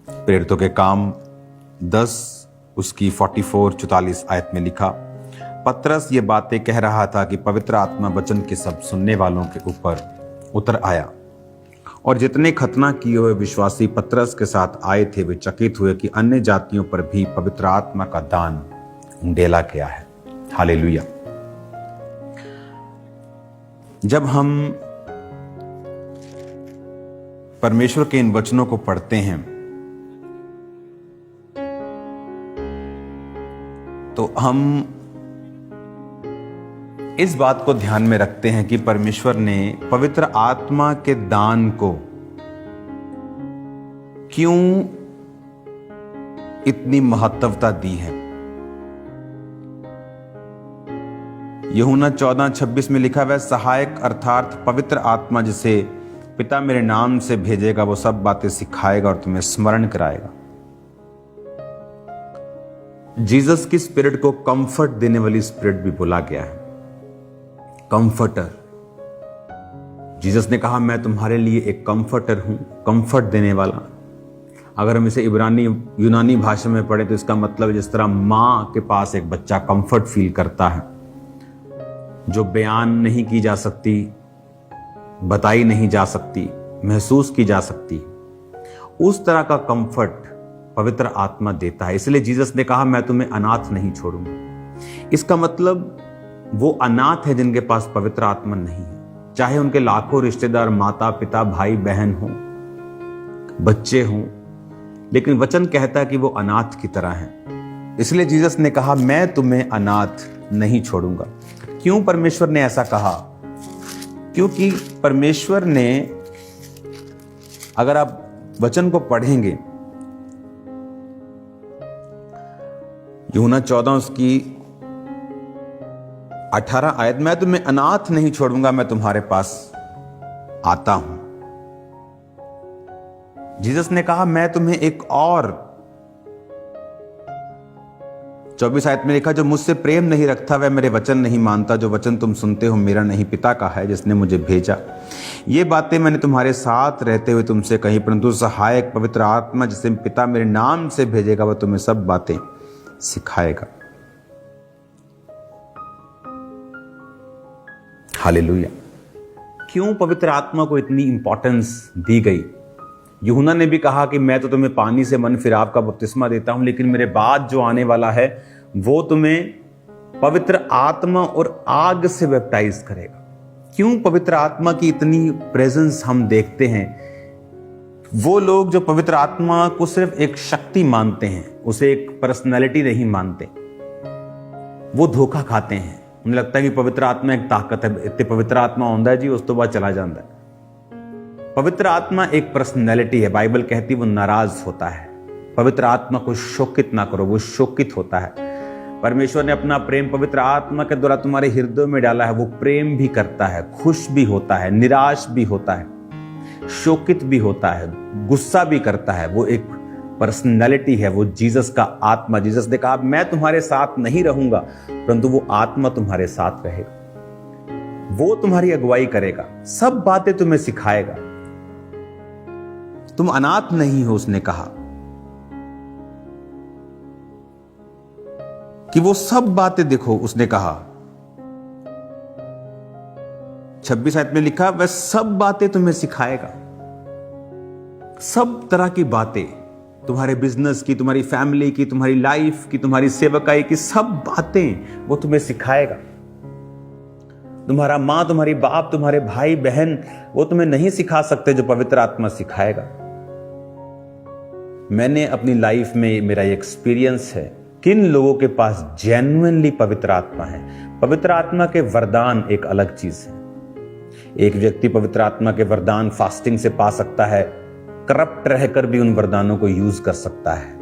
प्रेरितों के काम 10 उसकी 44 आयत में लिखा, पतरस ये बातें कह रहा था कि पवित्र आत्मा वचन के सब सुनने वालों के ऊपर उतर आया, और जितने खतना किए हुए विश्वासी पतरस के साथ आए थे वे चकित हुए कि अन्य जातियों पर भी पवित्र आत्मा का दान उंडेला गया है। हालेलुया। जब हम परमेश्वर के इन वचनों को पढ़ते हैं तो हम इस बात को ध्यान में रखते हैं कि परमेश्वर ने पवित्र आत्मा के दान को क्यों इतनी महत्वता दी है। यूहन्ना 14:26 में लिखा, वह सहायक अर्थात पवित्र आत्मा जिसे पिता मेरे नाम से भेजेगा वो सब बातें सिखाएगा और तुम्हें स्मरण कराएगा। जीसस की स्पिरिट को कंफर्ट देने वाली स्पिरिट भी बोला गया है, कंफर्टर। जीसस ने कहा मैं तुम्हारे लिए एक कंफर्टर हूं, कंफर्ट देने वाला। अगर हम इसे इब्रानी यूनानी भाषा में पढ़े तो इसका मतलब जिस तरह मां के पास एक बच्चा कंफर्ट फील करता है, जो बयान नहीं की जा सकती, बताई नहीं जा सकती, महसूस की जा सकती, उस तरह का कंफर्ट पवित्र आत्मा देता है। इसलिए जीसस ने कहा मैं तुम्हें अनाथ नहीं छोड़ूंगा। इसका मतलब वो अनाथ है जिनके पास पवित्र आत्मा नहीं है, चाहे उनके लाखों रिश्तेदार, माता पिता, भाई बहन हो, बच्चे हों, लेकिन वचन कहता है कि वो अनाथ की तरह हैं। इसलिए जीसस ने कहा मैं तुम्हें अनाथ नहीं छोड़ूंगा। क्यों परमेश्वर ने ऐसा कहा? क्योंकि परमेश्वर ने, अगर आप वचन को पढ़ेंगे, यूहन्ना 14 उसकी 18 आयत, मैं तुम्हें अनाथ नहीं छोड़ूंगा, मैं तुम्हारे पास आता हूं। जीसस ने कहा मैं तुम्हें एक और 24 आयत में लिखा, जो मुझसे प्रेम नहीं रखता वह मेरे वचन नहीं मानता, जो वचन तुम सुनते हो मेरा नहीं पिता का है जिसने मुझे भेजा। ये बातें मैंने तुम्हारे साथ रहते हुए तुमसे कही, परंतु सहायक पवित्र आत्मा जिसे पिता मेरे नाम से भेजेगा वह तुम्हें सब बातें सिखाएगा। हालेलुया। क्यों पवित्र आत्मा को इतनी इंपॉर्टेंस दी गई? यूहन्ना ने भी कहा कि मैं तो तुम्हें पानी से मन फिराव का बपतिस्मा देता हूं, लेकिन मेरे बाद जो आने वाला है वो तुम्हें पवित्र आत्मा और आग से बैप्टाइज करेगा। क्यों पवित्र आत्मा की इतनी प्रेजेंस हम देखते हैं? वो लोग जो पवित्र आत्मा को सिर्फ एक शक्ति मानते हैं, उसे एक पर्सनैलिटी नहीं मानते, वो धोखा खाते हैं। उन्हें लगता है कि पवित्र आत्मा एक ताकत है, इतने पवित्र आत्मा आंदा है जी, उस तो बाद चला जाता है। पवित्र आत्मा एक पर्सनैलिटी है। बाइबल कहती है वो नाराज होता है। पवित्र आत्मा को शोकित ना करो, वो शोकित होता है। परमेश्वर ने अपना प्रेम पवित्र आत्मा के द्वारा तुम्हारे हृदय में डाला है। वो प्रेम भी करता है, खुश भी होता है, निराश भी होता है, शोकित भी होता है, गुस्सा भी करता है। वो एक पर्सनैलिटी है, वो जीसस का आत्मा। जीसस ने कहा मैं तुम्हारे साथ नहीं रहूंगा, परंतु वो आत्मा तुम्हारे साथ रहेगा। वो तुम्हारी अगुवाई करेगा, सब बातें तुम्हें सिखाएगा। तुम अनाथ नहीं हो। उसने कहा कि वो सब बातें देखो। उसने कहा 26 आयत में लिखा वह सब बातें तुम्हें सिखाएगा। सब तरह की बातें, तुम्हारे बिजनेस की, तुम्हारी फैमिली की, तुम्हारी लाइफ की, तुम्हारी सेवकाई की, सब बातें वो तुम्हें सिखाएगा। तुम्हारा मां, तुम्हारी बाप, तुम्हारे भाई बहन वो तुम्हें नहीं सिखा सकते जो पवित्र आत्मा सिखाएगा। मैंने अपनी लाइफ में, मेरा ये एक्सपीरियंस है, किन लोगों के पास जेन्युइनली पवित्र आत्मा है। पवित्र आत्मा के वरदान एक अलग चीज है। एक व्यक्ति पवित्र आत्मा के वरदान फास्टिंग से पा सकता है, करप्ट रहकर भी उन वरदानों को यूज कर सकता है,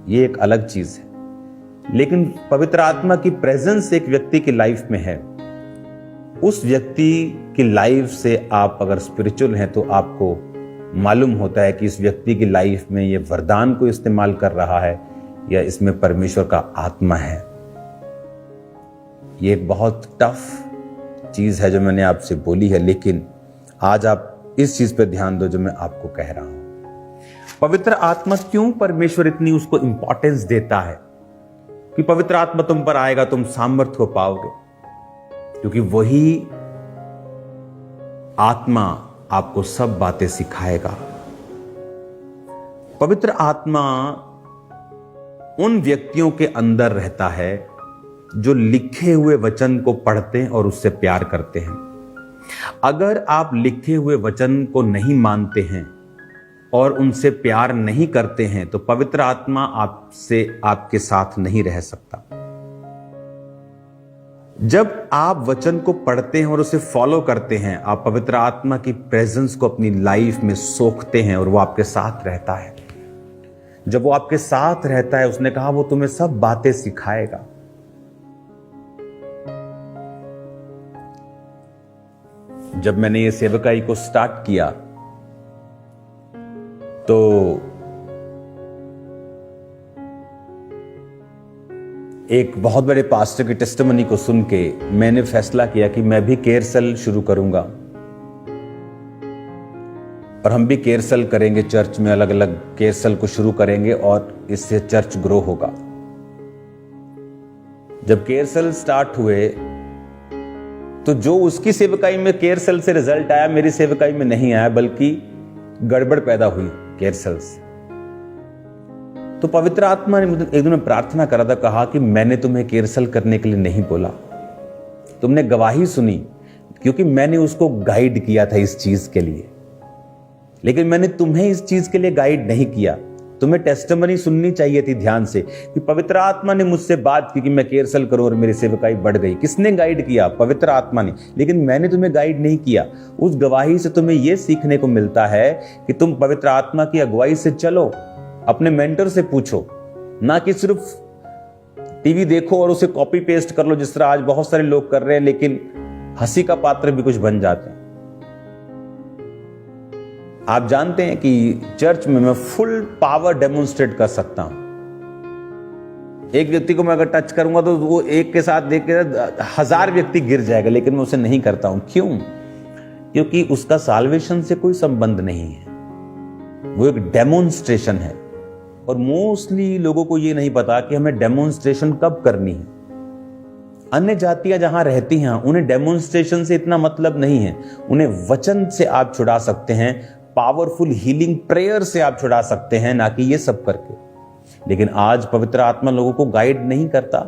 ये एक अलग चीज है। लेकिन पवित्र आत्मा की प्रेजेंस एक व्यक्ति की लाइफ में है, उस व्यक्ति की लाइफ से आप अगर स्पिरिचुअल हैं तो आपको मालूम होता है कि इस व्यक्ति की लाइफ में ये वरदान को इस्तेमाल कर रहा है या इसमें परमेश्वर का आत्मा है। ये एक बहुत टफ चीज है जो मैंने आपसे बोली है, लेकिन आज आप इस चीज पर ध्यान दो जो मैं आपको कह रहा हूं। पवित्र आत्मा क्यों परमेश्वर इतनी उसको इंपॉर्टेंस देता है कि पवित्र आत्मा तुम पर आएगा, तुम सामर्थ्य को पाओगे? क्योंकि वही आत्मा आपको सब बातें सिखाएगा। पवित्र आत्मा उन व्यक्तियों के अंदर रहता है जो लिखे हुए वचन को पढ़ते हैं और उससे प्यार करते हैं। अगर आप लिखे हुए वचन को नहीं मानते हैं और उनसे प्यार नहीं करते हैं तो पवित्र आत्मा आपसे, आपके साथ नहीं रह सकता। जब आप वचन को पढ़ते हैं और उसे फॉलो करते हैं, आप पवित्र आत्मा की प्रेजेंस को अपनी लाइफ में सोखते हैं और वो आपके साथ रहता है। जब वो आपके साथ रहता है, उसने कहा वो तुम्हें सब बातें सिखाएगा। जब मैंने ये सेवकाई को स्टार्ट किया तो एक बहुत बड़े पास्टर की टेस्टिमनी को सुन के मैंने फैसला किया कि मैं भी केयर सेल शुरू करूंगा और हम भी केयर सेल करेंगे। चर्च में अलग अलग केयर सेल को शुरू करेंगे और इससे चर्च ग्रो होगा। जब केयर सेल स्टार्ट हुए तो जो उसकी सेवकाई में केयर सेल से रिजल्ट आया, मेरी सेवकाई में नहीं आया, बल्कि गड़बड़ पैदा हुई केयर सेल से। तो पवित्र आत्मा ने मुझे एक दिन में प्रार्थना करा था, कहा कि मैंने तुम्हें केयर सेल करने के लिए नहीं बोला, तुमने गवाही सुनी क्योंकि मैंने उसको गाइड किया था इस चीज के लिए, लेकिन मैंने तुम्हें इस चीज के लिए गाइड नहीं किया। तुम्हें टेस्टिमनी सुननी चाहिए थी ध्यान से कि पवित्र आत्मा ने मुझसे बात की कि मैं केयर सेल करूं और मेरी सेवकाई बढ़ गई। किसने गाइड किया? पवित्र आत्मा ने। लेकिन मैंने तुम्हें गाइड नहीं किया। उस गवाही से तुम्हें यह सीखने को मिलता है कि तुम पवित्र आत्मा की अगुवाई से चलो, अपने मेंटर से पूछो, ना कि सिर्फ टीवी देखो और उसे कॉपी पेस्ट कर लो, जिस तरह आज बहुत सारे लोग कर रहे हैं, लेकिन हंसी का पात्र भी कुछ बन जाते हैं। आप जानते हैं कि चर्च में मैं फुल पावर डेमोन्स्ट्रेट कर सकता हूं। एक व्यक्ति को मैं अगर टच करूंगा तो वो एक के साथ देख के 1000 व्यक्ति गिर जाएगा, लेकिन मैं उसे नहीं करता हूं। क्यों? क्योंकि उसका साल्वेशन से कोई संबंध नहीं है, वो एक डेमोन्स्ट्रेशन है। और मोस्टली लोगों को ये नहीं पता कि हमें डेमोन्स्ट्रेशन कब करनी है। अन्य जातियां जहां रहती हैं उन्हें डेमोन्स्ट्रेशन से इतना मतलब नहीं है। उन्हें वचन से आप छुड़ा सकते हैं, पावरफुल हीलिंग प्रेयर से आप छुड़ा सकते हैं, ना कि ये सब करके। लेकिन आज पवित्र आत्मा लोगों को गाइड नहीं करता,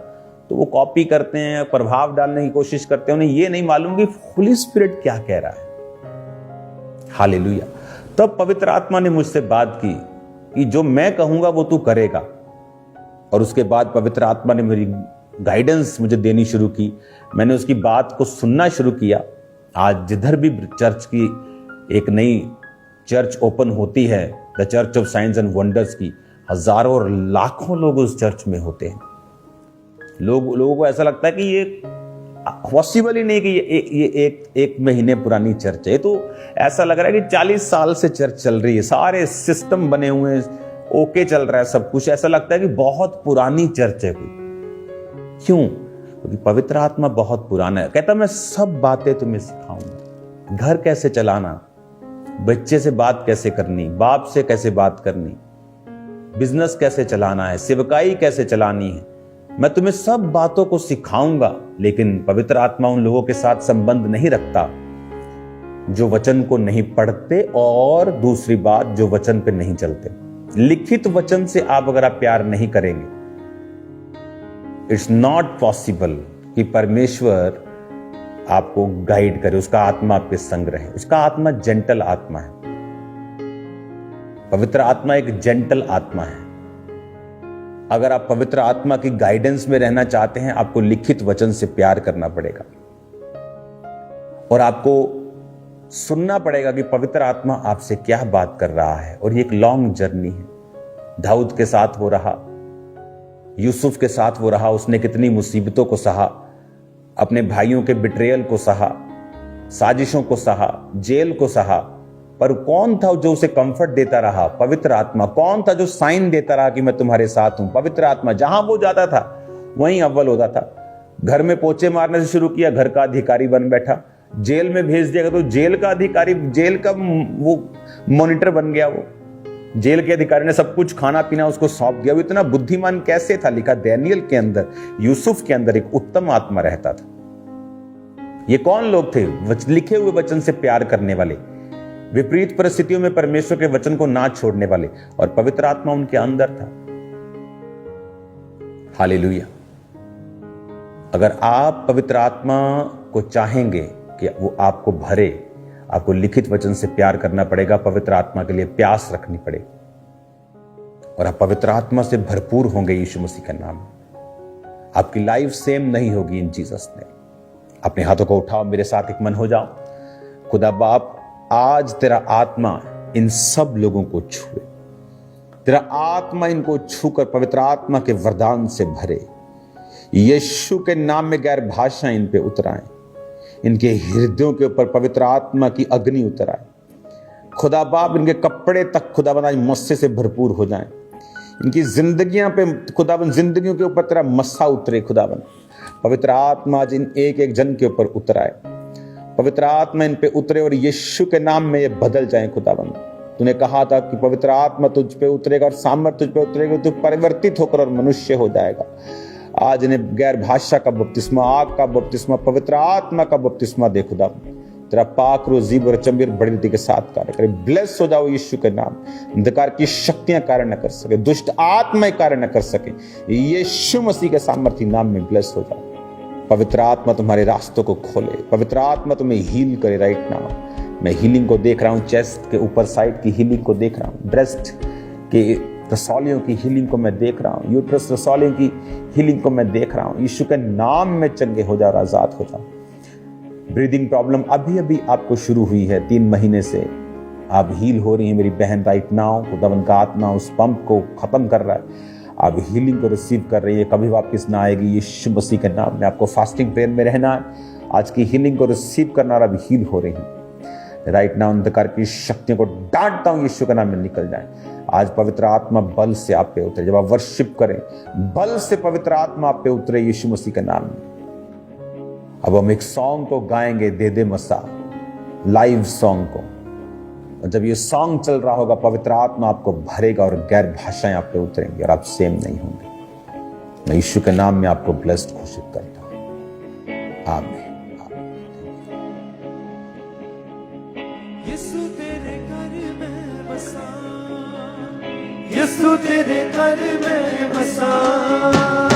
तो वो कॉपी करते हैं, प्रभाव डालने की कोशिश करते हैं। उन्हें ये नहीं मालूम कि होली स्पिरिट क्या कह रहा है। हालेलुया। तब पवित्र आत्मा ने मुझसे बात की कि जो मैं कहूंगा वो तू करेगा। और उसके बाद पवित्र आत्मा ने मेरी गाइडेंस मुझे देनी शुरू की। मैंने उसकी बात को सुनना शुरू किया। आज जिधर भी चर्च की एक नई चर्च ओपन होती है, the church of science and wonders की, हजारों और लाखों लोग उस चर्च में होते हैं। लोगों को ऐसा लगता है कि ये पॉसिबल ही नहीं कि ये एक महीने पुरानी चर्च है। तो ऐसा लग रहा है कि 40 साल से चर्च चल रही है, सारे सिस्टम बने हुए हैं, ओके चल रहा है सब कुछ। ऐसा लगता है कि बहुत पुरानी चर्च है कोई। क्यों? क्योंकि पवित्र आत्मा बहुत पुराना है। कहता मैं सब बातें तुम्हें सिखाऊंगा। घर कैसे चलाना, बच्चे से बात कैसे करनी, बाप से कैसे बात करनी, बिजनेस कैसे चलाना है, सेवकाई कैसे चलानी है, मैं तुम्हें सब बातों को सिखाऊंगा। लेकिन पवित्र आत्मा उन लोगों के साथ संबंध नहीं रखता जो वचन को नहीं पढ़ते, और दूसरी बात जो वचन पे नहीं चलते। लिखित वचन से अगर आप प्यार नहीं करेंगे, इट्स नॉट पॉसिबल कि परमेश्वर आपको गाइड करे, उसका आत्मा आपके संग रहे। उसका आत्मा जेंटल आत्मा है। पवित्र आत्मा एक जेंटल आत्मा है। अगर आप पवित्र आत्मा की गाइडेंस में रहना चाहते हैं, आपको लिखित वचन से प्यार करना पड़ेगा और आपको सुनना पड़ेगा कि पवित्र आत्मा आपसे क्या बात कर रहा है। और ये एक लॉन्ग जर्नी है। दाऊद के साथ वो रहा, यूसुफ के साथ वो रहा, उसने कितनी मुसीबतों को सहा, अपने भाइयों के बिट्रेयल को सहा, साजिशों को सहा, जेल को सहा। पर कौन था जो उसे कंफर्ट देता रहा? पवित्र आत्मा। कौन था जो साइन देता रहा कि मैं तुम्हारे साथ हूं? पवित्र आत्मा। जहां वो जाता था वहीं अव्वल होता था। घर में पोचे मारने से शुरू किया, घर का अधिकारी बन बैठा। जेल में भेज दिया तो जेल का अधिकारी, जेल का वो मॉनिटर बन गया। वो जेल के अधिकारी ने सब कुछ खाना पीना उसको सौंप दिया। वो इतना बुद्धिमान कैसे था? लिखा दानियेल के अंदर, यूसुफ के अंदर एक उत्तम आत्मा रहता था। ये कौन लोग थे? लिखे हुए वचन से प्यार करने वाले, विपरीत परिस्थितियों में परमेश्वर के वचन को ना छोड़ने वाले, और पवित्र आत्मा उनके अंदर था। हालेलुया। अगर आप पवित्र आत्मा को चाहेंगे कि वो आपको भरे, आपको लिखित वचन से प्यार करना पड़ेगा, पवित्र आत्मा के लिए प्यास रखनी पड़ेगी, और आप पवित्र आत्मा से भरपूर होंगे यीशु मसीह का नाम। आपकी लाइफ सेम नहीं होगी इन जीसस ने। अपने हाथों को उठाओ, मेरे साथ एक मन हो जाओ। खुदा बाप, आज तेरा आत्मा इन सब लोगों को छुए, तेरा आत्मा इनको छूकर पवित्र आत्मा के वरदान से भरे। यीशु के नाम में गैर भाषा इन पे उतराएं, इनके हृदयों के ऊपर पवित्र आत्मा की अग्नि उतर आए। खुदा बाप, इनके कपड़े तक खुदा बना मस्से से भरपूर हो जाएं। इनकी जिंदगियां पे खुदाबंद, जिंदगियों के ऊपर तेरा मस्सा उतरे खुदाबंद। पवित्र आत्मा आज इन एक एक जन के ऊपर उतर आए, पवित्र आत्मा इन पे उतरे और यीशु के नाम में ये बदल जाए खुदाबंद। तूने कहा था कि पवित्र आत्मा तुझ पे उतरेगा और सामर्थ तुझ पे उतरेगा, तू परिवर्तित होकर और मनुष्य हो जाएगा। आज इन्हें गैर भाषा का बपतिस्मा, आग का बपतिस्मा, पवित्र आत्मा का बपतिस्मा दे खुदाबंद। तेरा पाक रूह जीभ और चंबीर बड़ी रीति के साथ कार्य करे। ब्लेस हो जाओ यीशु के नाम। अंधकार की शक्तियां कार्य न कर सके, दुष्ट आत्माएं कार्य न कर सके, यीशु मसीह के सामर्थी नाम में ब्लेस हो जाओ। पवित्र आत्मा तुम्हारे रास्तों को खोले, पवित्र आत्मा तुम्हें हील करे राइट नाउ। मैं हीलिंग को देख रहा हूँ, चेस्ट के ऊपर साइड की हीलिंग को देख रहा हूँ, ब्रेस्ट के रसौलियों की हीलिंग को मैं देख रहा हूँ, यूट्रस रसौलियों की हीलिंग को मैं देख रहा हूँ। यीशु के नाम में चंगे हो जाओ, आजाद हो जाओ। ब्रीदिंग प्रॉब्लम अभी अभी आपको शुरू हुई है, 3 महीने से आप हील हो रही हैं मेरी बहन राइट नाउ। खुदावंद का आत्मा उस पंप को खत्म कर रहा है, आप हीलिंग को रिसीव कर रही है, कभी वापस ना आएगी यीशु मसीह के नाम में। आपको फास्टिंग प्रेयर में रहना है, आज की हीलिंग को रिसीव करना और अब हील हो रही है राइट नाउ। अंधकार की शक्तियों को डांटता हूं, यीशु के नाम में निकल जाए। आज पवित्र आत्मा बल से आप पे उतरे, जब आप वर्शिप करें बल से पवित्र आत्मा आप पे उतरे यीशु मसीह के नाम में। अब हम एक सॉन्ग को गाएंगे, दे दे मसा, लाइव सॉन्ग को, और जब ये सॉन्ग चल रहा होगा पवित्र आत्मा आपको भरेगा और गैर भाषाएं आप पे उतरेंगी और आप सेम नहीं होंगे। मैं यीशु के नाम में आपको ब्लेस्ड घोषित करता हूं। आमीन। यीशु तेरे घर में बसा, यीशु तेरे घर में बसा।